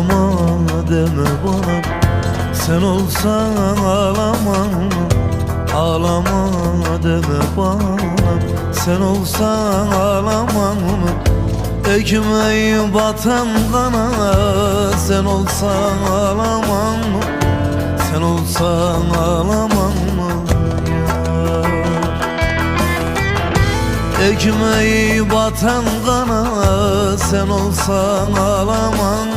Ağlama deme bana, sen olsan ağlamam. Ağlama deme bana, sen olsan ağlamam. Ekmeği batan kana, sen olsan ağlamam. Sen olsan ağlamam ya. Ekmeği batan kana, sen olsan ağlamam.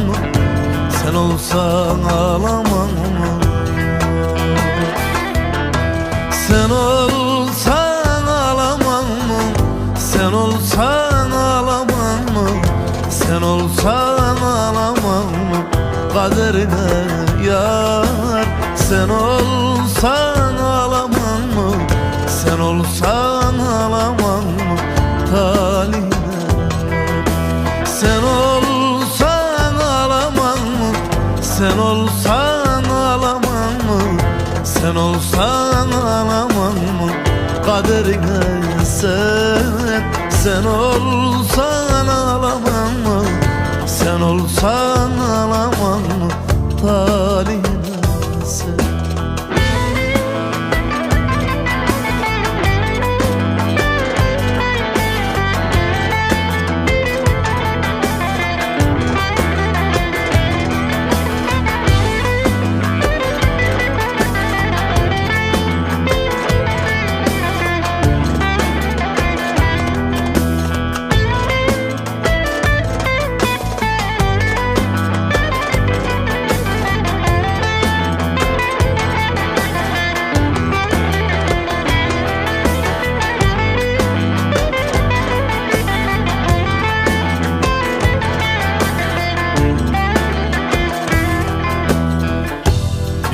Sen olsan ağlamam. Sen olsan ağlamam. Sen olsan ağlamam. Sen olsan ağlamam. Kaderine yar. Sen olsan ağlamam. Sen olsan ağlamam. Talihine. Sen olsan ağlamam. Sen olsan ağlamam. Sen olsan ağlamam. Kaderine sen. Sen olsan ağlamam. Sen olsan ağlamam. Talihine sen.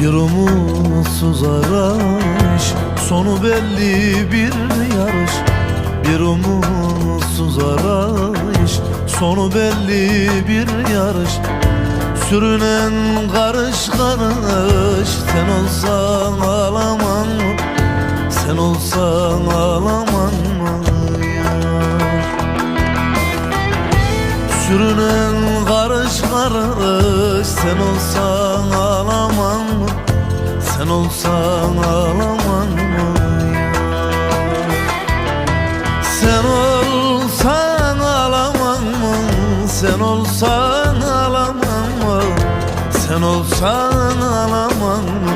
Bir umutsuz arayış, sonu belli bir yarış. Bir umutsuz arayış, sonu belli bir yarış. Sürünen karış karış, sen olsan ağlaman mı? Sen olsan ağlaman mı yar? Sürünen karış karış, sen olsan ağlaman mı? Sen olsan ağlaman mı yar? Sen olsan ağlaman mı? Sen olsan ağlaman mı? Sen olsan ağlaman mı?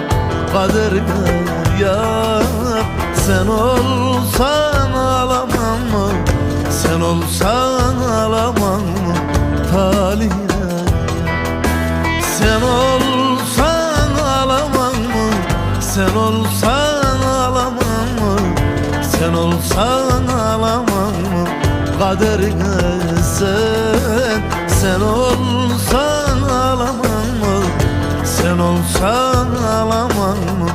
Kaderine yar. Sen olsan ağlaman mı? Sen olsan ağlaman mı? Talihine yar. Sen olsan ağlaman mı? Sen olsan ağlaman mı? Sen olsan ağlaman mı? Kaderine sen. Sen olsan ağlaman mı? Sen olsan ağlaman mı?